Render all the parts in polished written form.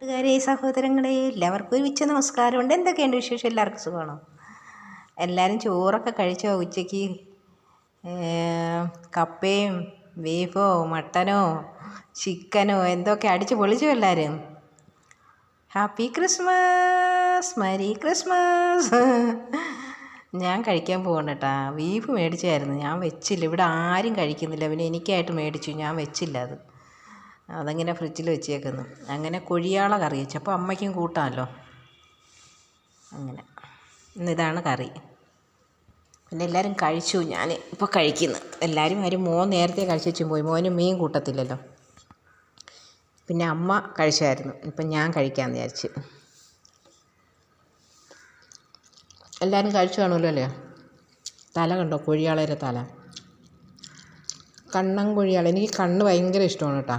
കൂട്ടുകാരെ സഹോദരങ്ങളെ എല്ലാവർക്കും ഒരുമിച്ച് നമസ്കാരമുണ്ട്. എന്തൊക്കെയുണ്ട് വിശേഷം? എല്ലാവർക്കും സുഖമാണോ? എല്ലാവരും ചോറൊക്കെ കഴിച്ചോ? ഉച്ചയ്ക്ക് കപ്പയും ബീഫോ മട്ടനോ ചിക്കനോ എന്തൊക്കെ അടിച്ച് പൊളിച്ചോ എല്ലാവരും? Happy Christmas, merry Christmas. ഞാൻ കഴിക്കാൻ പോകണം കേട്ടാ. ബീഫ് മേടിച്ചായിരുന്നു, ഞാൻ വെച്ചില്ല. ഇവിടെ ആരും കഴിക്കുന്നില്ല, പിന്നെ എനിക്കായിട്ട് മേടിച്ചു, ഞാൻ വെച്ചില്ല. അതങ്ങനെ ഫ്രിഡ്ജിൽ വെച്ചേക്കുന്നു. അങ്ങനെ കൊഴിയാള കറി വെച്ചു, അപ്പോൾ അമ്മയ്ക്കും കൂട്ടാമല്ലോ. അങ്ങനെ ഇന്നിതാണ് കറി. പിന്നെ എല്ലാവരും കഴിച്ചു, ഞാൻ ഇപ്പോൾ കഴിക്കുന്നു. എല്ലാവരും മോൻ നേരത്തെ കഴിച്ചു പോയി, മോന് മീൻ കൂട്ടത്തില്ലല്ലോ. പിന്നെ അമ്മ കഴിച്ചായിരുന്നു, ഇപ്പം ഞാൻ കഴിക്കാമെന്ന് വിചാരിച്ച്. എല്ലാവരും കഴിച്ചു കാണുമല്ലോ അല്ലേ? തല കണ്ടോ? കൊഴിയാളയുടെ തല, കണ്ണൻ കൊഴിയാള. എനിക്ക് കണ്ണ് ഭയങ്കര ഇഷ്ടമാണ് കേട്ടോ.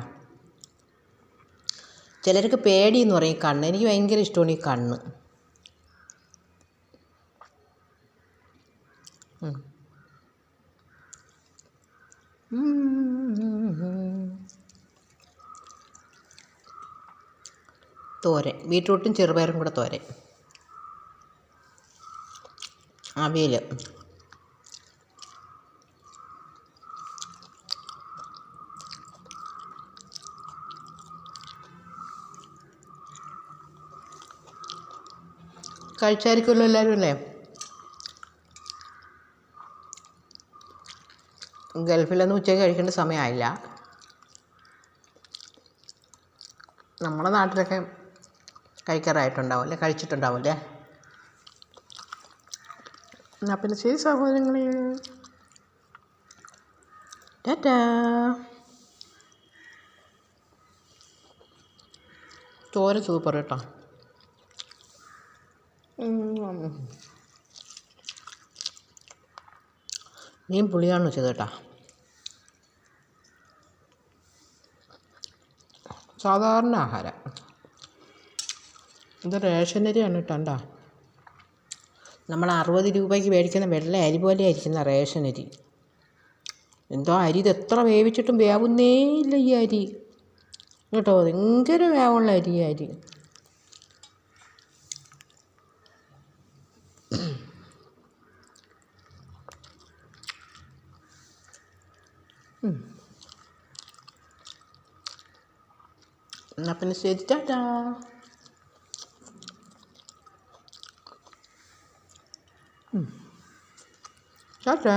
ചിലർക്ക് പേടിയെന്ന് പറയും കണ്ണ്, എനിക്ക് ഭയങ്കര ഇഷ്ടമാണ് ഈ കണ്ണ്. തോരൻ, ബീട്രൂട്ടും ചെറുപയറും കൂടെ തോരൻ, അവിയൽ, കഴിച്ചായിരിക്കുമല്ലോ എല്ലാവരും അല്ലേ? ഗൾഫിലൊന്നും ഉച്ചയ്ക്ക് കഴിക്കേണ്ട സമയമായില്ല. നമ്മുടെ നാട്ടിലൊക്കെ കഴിക്കാറായിട്ടുണ്ടാവും അല്ലേ, കഴിച്ചിട്ടുണ്ടാവും അല്ലേ? എന്നാൽ പിന്നെ ശരി സഹോദരങ്ങളെ, ടാറ്റാ. തോരൻ സൂപ്പർ കേട്ടോ. മീൻ പുളിയാണ് വെച്ചത് കേട്ടോ. സാധാരണ ആഹാരം, ഇത് റേഷനരിയാണ് കേട്ടോ. നമ്മൾ 60 രൂപയ്ക്ക് മേടിക്കുന്ന വെള്ള അരി പോലെ ആയിരിക്കുന്ന റേഷനരി. എന്തോ അരി, ഇത് എത്ര വേവിച്ചിട്ടും വേവുന്നേ ഇല്ല ഈ അരി കേട്ടോ. ഭയങ്കര വേവുള്ള അരി. എന്നാൽ പിന്നെ ശരി, ടാറ്റാ. ടാറ്റാ.